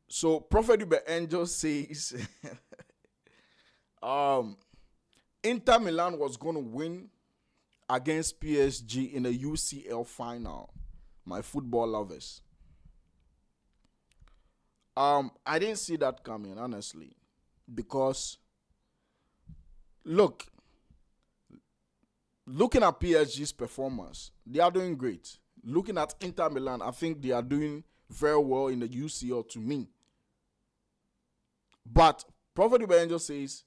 So Prophet Uebert says Inter Milan was going to win against P.S.G in the UCL final. My football lovers. I didn't see that coming, honestly, because looking at P.S.G's performance, they are doing great. Looking at Inter Milan, I think they are doing very well in the UCL to me. But Prophet Uebert says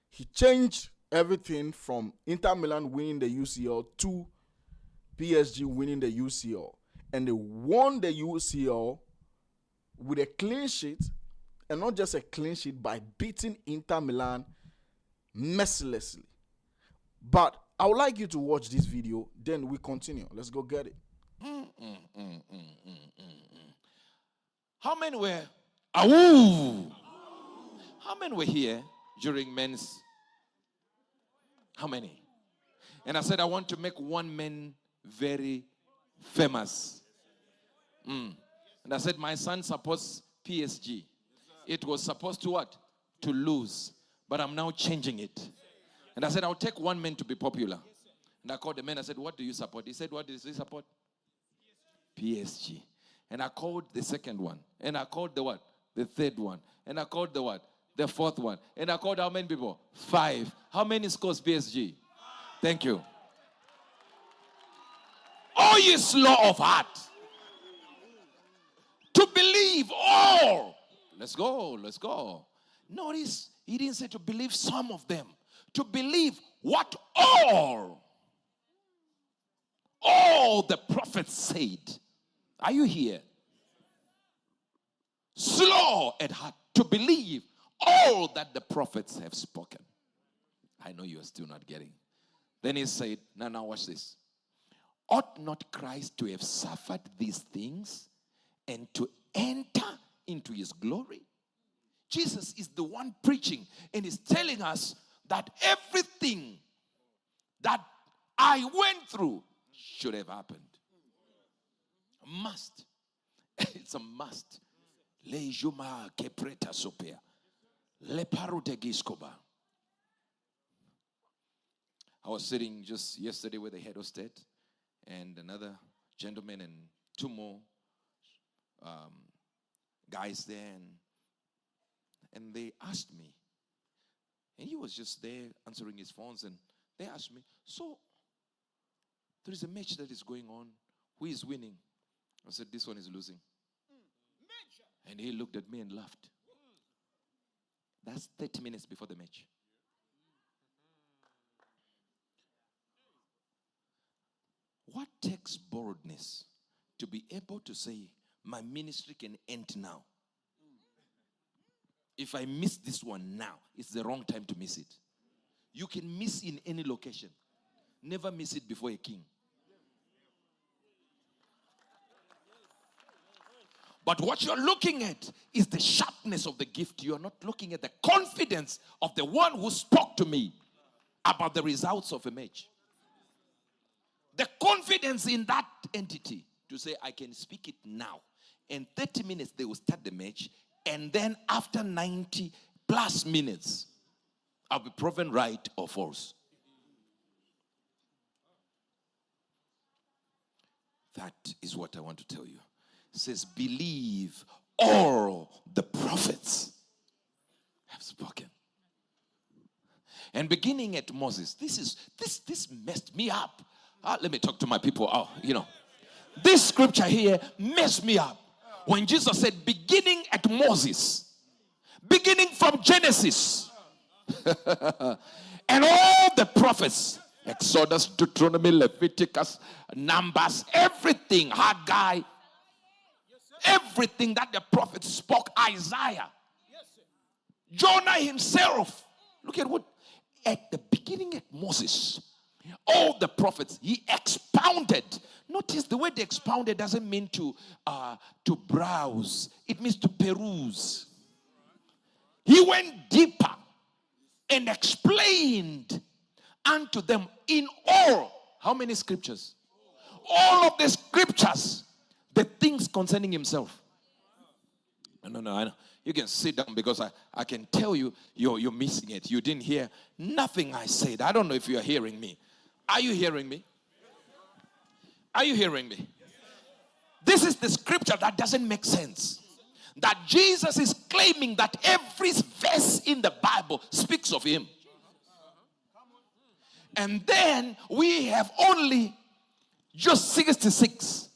he changed everything from Inter Milan winning the UCL to P.S.G winning the UCL. And they won the UCL with a clean sheet, and not just a clean sheet, by beating Inter Milan mercilessly. But I would like you to watch this video, then we continue. Let's go get it. How many were? Awoo! How many were here during men's? How many? And I said, I want to make one man very famous. And I said, my son supports P.S.G. It was supposed to what? To lose. But I'm now changing it. And I said, I'll take one man to be popular. And I called the man. I said, what do you support? He said, what does he support? P.S.G. And I called the second one. And I called the what? The third one. And I called the what? The fourth one. And I called how many people? 5. How many scores P.S.G? Thank you. Oh, ye slow of heart. To believe all. Let's go. Notice, he didn't say to believe some of them. To believe what all the prophets said. Are you here? Slow at heart to believe all that the prophets have spoken. I know you are still not getting. Then he said, now watch this. Ought not Christ to have suffered these things and to enter into his glory? Jesus is the one preaching and is telling us that everything that I went through should have happened. Must. It's a must. Lejuma kepreta sopea. Leparutegiskoba. I was sitting just yesterday with the head of state and another gentleman and 2 more guys there, and they asked me, and he was just there answering his phones, and they asked me, so there is a match that is going on. Who is winning? I said, this one is losing. And he looked at me and laughed. That's 30 minutes before the match. What takes boldness to be able to say, my ministry can end now? If I miss this one now, it's the wrong time to miss it. You can miss in any location. Never miss it before a king. But what you're looking at is the sharpness of the gift. You're not looking at the confidence of the one who spoke to me about the results of a match. The confidence in that entity to say, I can speak it now. In 30 minutes, they will start the match. And then after 90 plus minutes, I'll be proven right or false. That is what I want to tell you. It says, believe all the prophets have spoken. And beginning at Moses, this messed me up. Let me talk to my people. This scripture here messed me up. When Jesus said, beginning at Moses, beginning from Genesis, and all the prophets, Exodus, Deuteronomy, Leviticus, Numbers, everything, Haggai, everything that the prophets spoke, Isaiah, Jonah himself. Look at what, at the beginning at Moses, all the prophets, he expounded. Notice the word expounded doesn't mean to browse. It means to peruse. He went deeper and explained unto them in all. How many scriptures? All of the scriptures concerning himself. No, I know. You can sit down because I can tell you're missing it. You didn't hear nothing I said. I don't know if you are hearing me. Are you hearing me? Are you hearing me? This is the scripture that doesn't make sense. That Jesus is claiming that every verse in the Bible speaks of him. And then we have only just 66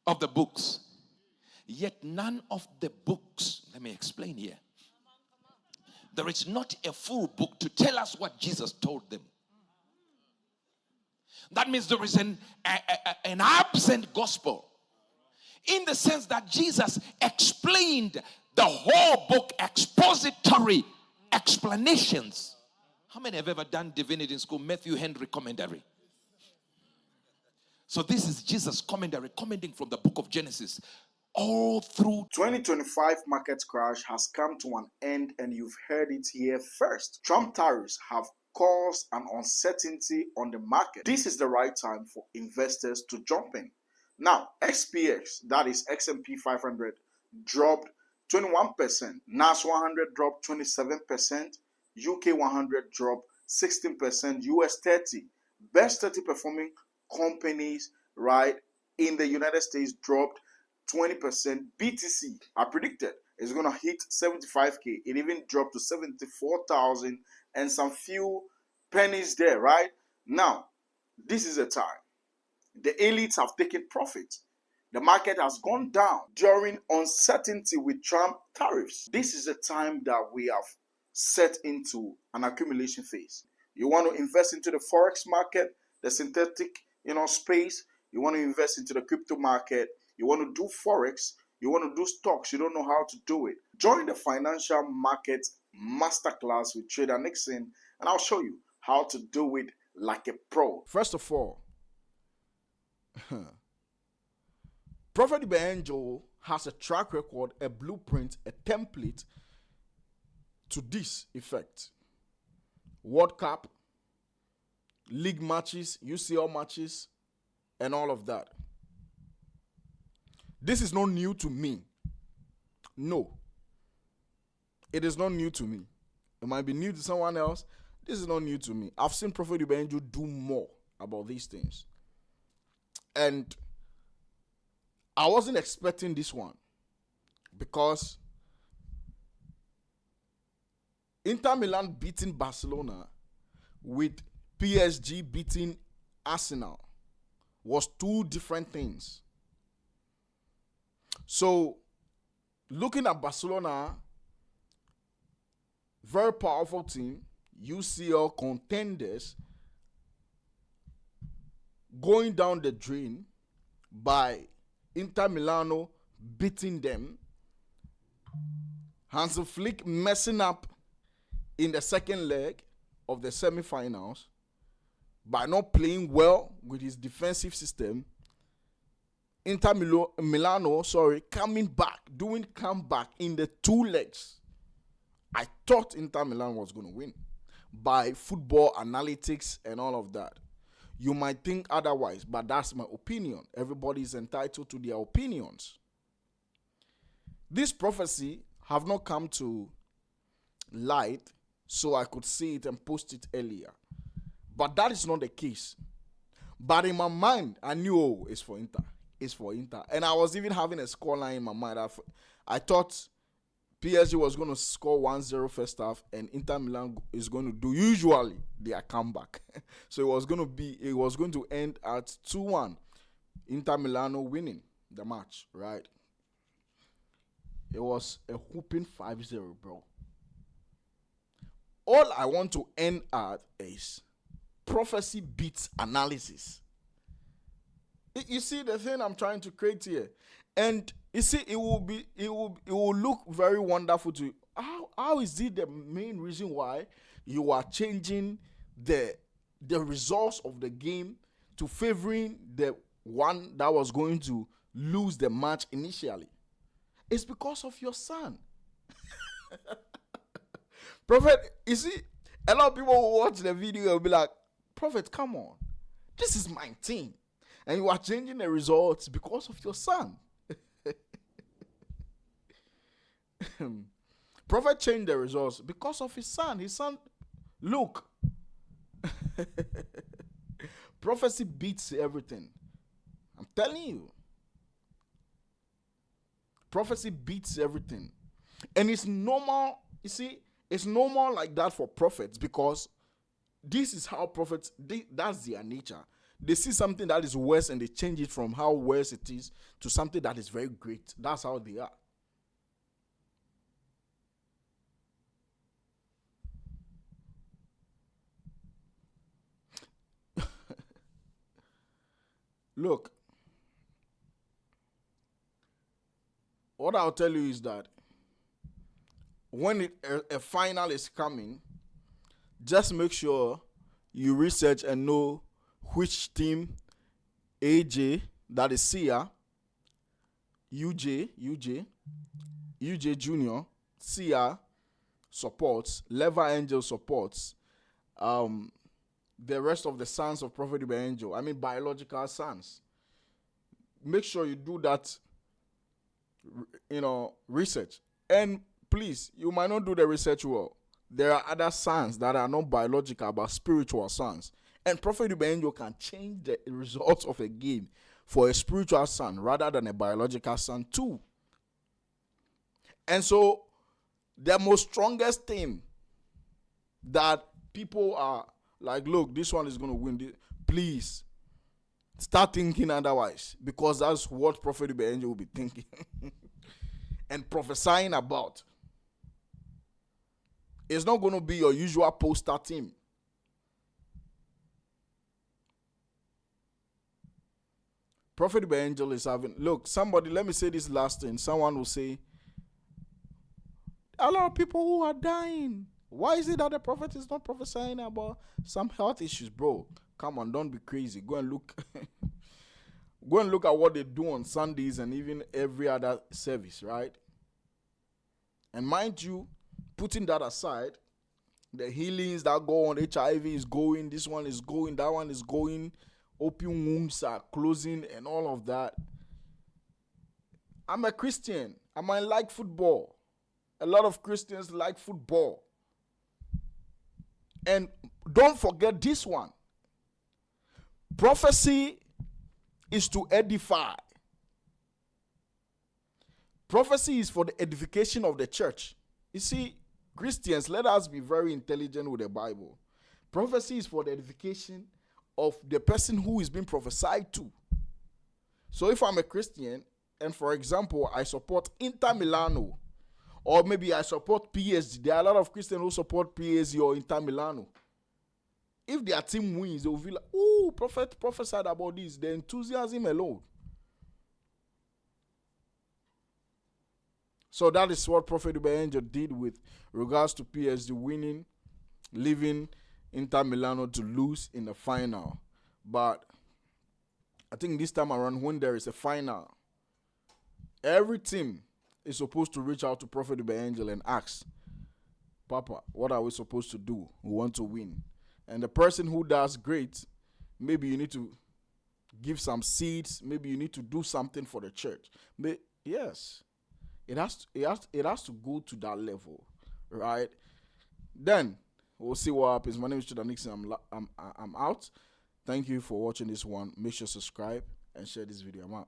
of the books. Yet none of the books, let me explain here. There is not a full book to tell us what Jesus told them. That means there is an absent gospel. In the sense that Jesus explained the whole book, expository explanations. How many have ever done divinity in school? Matthew Henry commentary. So this is Jesus' commentary, commenting from the book of Genesis all through. 2025 market crash has come to an end, and you've heard it here first. Trump tariffs have caused an uncertainty on the market. This is the right time for investors to jump in. Now, XPX, that is XMP 500, dropped 21%. NAS 100 dropped 27%. UK 100 dropped 16%. US 30, best 30 performing companies, right, in the United States dropped 20%. BTC, I predicted, is going to hit 75K. It even dropped to 74,000 and some few pennies there, right? Now, this is a time. The elites have taken profit. The market has gone down during uncertainty with Trump tariffs. This is a time that we have set into an accumulation phase. You want to invest into the forex market, the synthetic, space. You want to invest into the crypto market. You want to do forex. You want to do stocks. You don't know how to do it. Join the financial market masterclass with Trader Nixon, and I'll show you how to do it like a pro. First of all, Prophetic Angel has a track record, a blueprint, a template to this effect. World Cup, league matches, UCL matches, and all of that. This is not new to me. No. It is not new to me. It might be new to someone else. This is not new to me. I've seen Prophetic Angel do more about these things. And I wasn't expecting this one because Inter Milan beating Barcelona with P.S.G beating Arsenal was two different things. So, looking at Barcelona, very powerful team, UCL contenders, going down the drain by Inter Milano beating them. Hansi Flick messing up in the second leg of the semi-finals by not playing well with his defensive system. Inter Milano, coming back, doing comeback in the two legs. I thought Inter Milan was going to win by football analytics and all of that. You might think otherwise, but that's my opinion. Everybody is entitled to their opinions. This prophecy have not come to light so I could see it and post it earlier. But that is not the case. But in my mind, I knew it's for Inter. It's for Inter. And I was even having a scoreline in my mind. I thought P.S.G was going to score 1-0 first half, and Inter Milan is going to do usually their comeback. So it was going to end at 2-1. Inter Milano winning the match, right? It was a whooping 5-0, bro. All I want to end at is prophecy beats analysis. You see the thing I'm trying to create here, and you see it will look very wonderful to you. How is it the main reason why you are changing the results of the game to favoring the one that was going to lose the match initially? It's because of your son. Prophet, you see, a lot of people will watch the video and will be like, Prophet, come on. This is my team. And you are changing the results because of your son. Prophet changed the results because of his son. His son, look, prophecy beats everything. I'm telling you. Prophecy beats everything. And it's normal, you see, it's normal like that for prophets because this is how prophets, that's their nature. They see something that is worse and they change it from how worse it is to something that is very great. That's how they are. Look, what I'll tell you is that when a final is coming, just make sure you research and know which team AJ, that is Sia, UJ Junior, Sia supports, Lever Angel supports, the rest of the sons of Prophet Uebert Angel. I mean biological sons. Make sure you do that, research. And please, you might not do the research well. There are other sons that are not biological but spiritual sons. And Prophet Uebert Angel can change the results of a game for a spiritual son rather than a biological son too. And so the most strongest thing that people are like, look, this one is going to win. Please start thinking otherwise, because that's what Prophet Uebert Angel will be thinking and prophesying about. It's not going to be your usual poster team. Prophet Uebert Angel is having, look, somebody, let me say this last thing. Someone will say, a lot of people who are dying. Why is it that the prophet is not prophesying about some health issues, bro? Come on, don't be crazy. Go and look. Go and look at what they do on Sundays and even every other service, right? And mind you, putting that aside, the healings that go on, HIV is going, this one is going, that one is going, opium wounds are closing and all of that. I'm a Christian. I might like football. A lot of Christians like football. And don't forget this one. Prophecy is to edify. Prophecy is for the edification of the church. You see, Christians, let us be very intelligent with the Bible. Prophecy is for the edification of the person who is being prophesied to. So if I'm a Christian, and for example, I support Inter Milano, or maybe I support P.S.G. There are a lot of Christians who support P.S.G. or Inter Milano. If their team wins, they will feel like, oh, prophet prophesied about this. The enthusiasm alone. So that is what Prophet Uebert Angel did with regards to P.S.G. winning, leaving Inter Milano to lose in the final. But I think this time around, when there is a final, every team is supposed to reach out to Prophet Uebert Angel and ask, Papa, what are we supposed to do? We want to win. And the person who does great, maybe you need to give some seeds. Maybe you need to do something for the church. But yes, it has to go to that level, right? Then we'll see what happens. My name is Chuda Nixon. I'm out. Thank you for watching this one. Make sure to subscribe and share this video. I'm out.